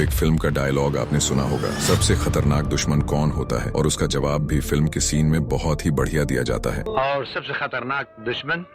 एक फिल्म का डायलॉग आपने सुना होगा, सबसे खतरनाक दुश्मन कौन होता है, और उसका जवाब भी फिल्म के सीन में बहुत ही बढ़िया दिया जाता है। और सबसे खतरनाक दुश्मन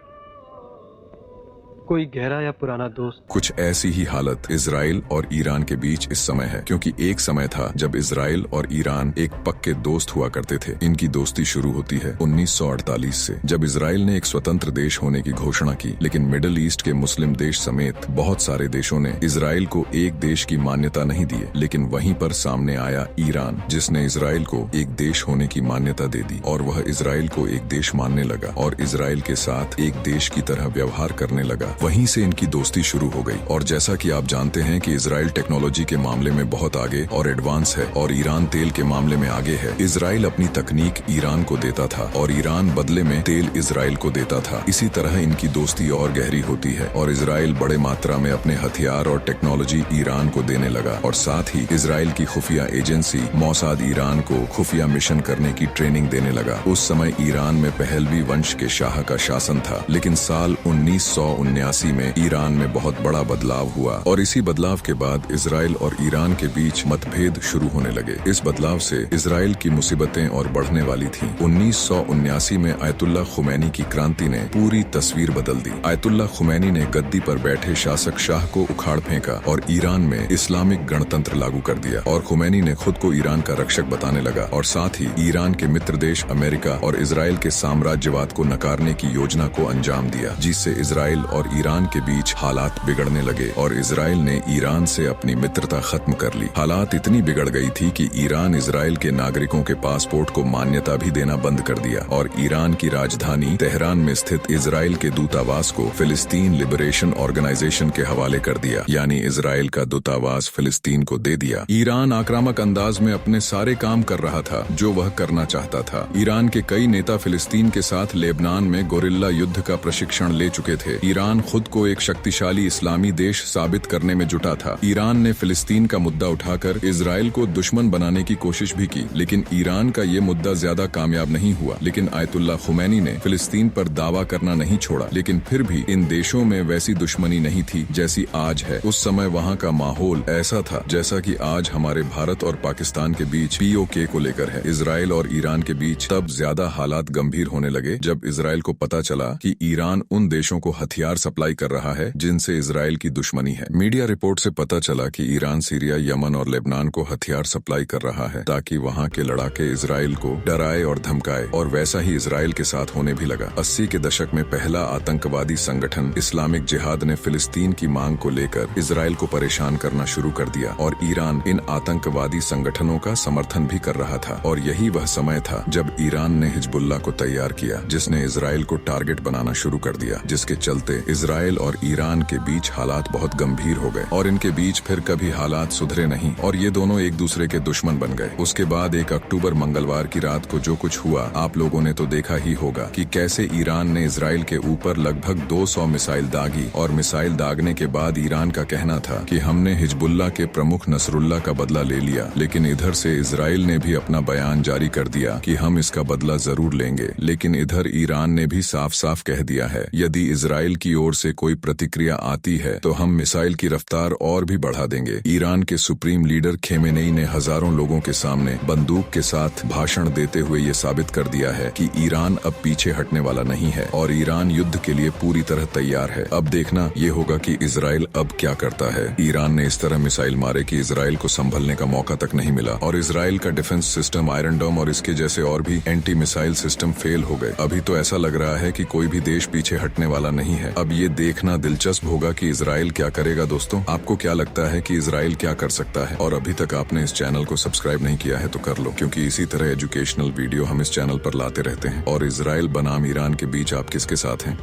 कोई गहरा या पुराना दोस्त। कुछ ऐसी ही हालत इजराइल और ईरान के बीच इस समय है, क्योंकि एक समय था जब इजराइल और ईरान एक पक्के दोस्त हुआ करते थे। इनकी दोस्ती शुरू होती है 1948 से, जब इजराइल ने एक स्वतंत्र देश होने की घोषणा की। लेकिन मिडिल ईस्ट के मुस्लिम देश समेत बहुत सारे देशों ने इजराइल को एक देश की मान्यता नहीं दी। लेकिन वहीं पर सामने आया ईरान, जिसने इजराइल को एक देश होने की मान्यता दे दी, और वह इजराइल को एक देश मानने लगा और इजराइल के साथ एक देश की तरह व्यवहार करने लगा। वहीं से इनकी दोस्ती शुरू हो गई। और जैसा कि आप जानते हैं कि इजराइल टेक्नोलॉजी के मामले में बहुत आगे और एडवांस है, और ईरान तेल के मामले में आगे है। इजराइल अपनी तकनीक ईरान को देता था और ईरान बदले में तेल इजराइल को देता था। इसी तरह इनकी दोस्ती और गहरी होती है, और इजराइल बड़े मात्रा में अपने हथियार और टेक्नोलॉजी ईरान को देने लगा। और साथ ही इजराइल की खुफिया एजेंसी मोसाद ईरान को खुफिया मिशन करने की ट्रेनिंग देने लगा। उस समय ईरान में पहलवी वंश के शाह का शासन था। लेकिन साल 1979 में ईरान में बहुत बड़ा बदलाव हुआ, और इसी बदलाव के बाद इजराइल और ईरान के बीच मतभेद शुरू होने लगे। इस बदलाव से इजराइल की मुसीबतें और बढ़ने वाली थीं। 1979 में आयतुल्लाह खुमैनी की क्रांति ने पूरी तस्वीर बदल दी। आयतुल्लाह खुमैनी ने गद्दी पर बैठे शासक शाह को उखाड़ फेंका और ईरान में इस्लामिक गणतंत्र लागू कर दिया। और खुमैनी ने खुद को ईरान का रक्षक बताने लगा, और साथ ही ईरान के मित्र देश अमेरिका और इजराइल के साम्राज्यवाद को नकारने की योजना को अंजाम दिया, जिससे इजराइल और ईरान के बीच हालात बिगड़ने लगे और इजराइल ने ईरान से अपनी मित्रता खत्म कर ली। हालात इतनी बिगड़ गई थी कि ईरान इजराइल के नागरिकों के पासपोर्ट को मान्यता भी देना बंद कर दिया, और ईरान की राजधानी तेहरान में स्थित इजराइल के दूतावास को फिलिस्तीन लिबरेशन ऑर्गेनाइजेशन के हवाले कर दिया, यानी इजराइल का दूतावास फिलिस्तीन को दे दिया। ईरान आक्रामक अंदाज में अपने सारे काम कर रहा था जो वह करना चाहता था। ईरान के कई नेता फिलिस्तीन के साथ लेबनान में गोरिल्ला युद्ध का प्रशिक्षण ले चुके थे। ईरान खुद को एक शक्तिशाली इस्लामी देश साबित करने में जुटा था। ईरान ने फिलिस्तीन का मुद्दा उठाकर इजराइल को दुश्मन बनाने की कोशिश भी की, लेकिन ईरान का ये मुद्दा ज्यादा कामयाब नहीं हुआ। लेकिन आयतुल्लाह खुमैनी ने फिलिस्तीन पर दावा करना नहीं छोड़ा। लेकिन फिर भी इन देशों में वैसी दुश्मनी नहीं थी जैसी आज है। उस समय वहाँ का माहौल ऐसा था जैसा कि आज हमारे भारत और पाकिस्तान के बीच POK को लेकर है। इजराइल और ईरान के बीच तब ज्यादा हालात गंभीर होने लगे जब इजराइल को पता चला कि ईरान उन देशों को हथियार सप्लाई कर रहा है जिनसे इजराइल की दुश्मनी है। मीडिया रिपोर्ट से पता चला कि ईरान सीरिया, यमन और लेबनान को हथियार सप्लाई कर रहा है ताकि वहाँ के लड़ाके इजराइल को डराए और धमकाए, और वैसा ही इजराइल के साथ होने भी लगा। 80 के दशक में पहला आतंकवादी संगठन इस्लामिक जिहाद ने फिलिस्तीन की मांग को लेकर इजराइल को परेशान करना शुरू कर दिया, और ईरान इन आतंकवादी संगठनों का समर्थन भी कर रहा था। और यही वह समय था जब ईरान ने हिजबुल्लाह को तैयार किया, जिसने इजराइल को टारगेट बनाना शुरू कर दिया, जिसके चलते इजराइल और ईरान के बीच हालात बहुत गंभीर हो गए, और इनके बीच फिर कभी हालात सुधरे नहीं, और ये दोनों एक दूसरे के दुश्मन बन गए। उसके बाद 1 अक्टूबर मंगलवार की रात को जो कुछ हुआ आप लोगों ने तो देखा ही होगा कि कैसे ईरान ने इजराइल के ऊपर लगभग 200 मिसाइल दागी, और मिसाइल दागने के बाद ईरान का कहना था कि हमने हिजबुल्लाह के प्रमुख नसरुल्लाह का बदला ले लिया। लेकिन इधर से इजराइल ने भी अपना बयान जारी कर दिया कि हम इसका बदला जरूर लेंगे। लेकिन इधर ईरान ने भी साफ साफ कह दिया है, यदि इजराइल की ओर से कोई प्रतिक्रिया आती है तो हम मिसाइल की रफ्तार और भी बढ़ा देंगे। ईरान के सुप्रीम लीडर खेमेनेई ने हजारों लोगों के सामने बंदूक के साथ भाषण देते हुए ये साबित कर दिया है कि ईरान अब पीछे हटने वाला नहीं है, और ईरान युद्ध के लिए पूरी तरह तैयार है। अब देखना ये होगा कि इजराइल अब क्या करता है। ईरान ने इस तरह मिसाइल मारे कि इजराइल को संभलने का मौका तक नहीं मिला, और इजराइल का डिफेंस सिस्टम आयरन डोम और इसके जैसे और भी एंटी मिसाइल सिस्टम फेल हो गए। अभी तो ऐसा लग रहा है कि कोई भी देश पीछे हटने वाला नहीं है। अब ये देखना दिलचस्प होगा कि इजराइल क्या करेगा। दोस्तों, आपको क्या लगता है कि इजराइल क्या कर सकता है? और अभी तक आपने इस चैनल को सब्सक्राइब नहीं किया है तो कर लो, क्योंकि इसी तरह एजुकेशनल वीडियो हम इस चैनल पर लाते रहते हैं। और इजराइल बनाम ईरान के बीच आप किसके साथ हैं?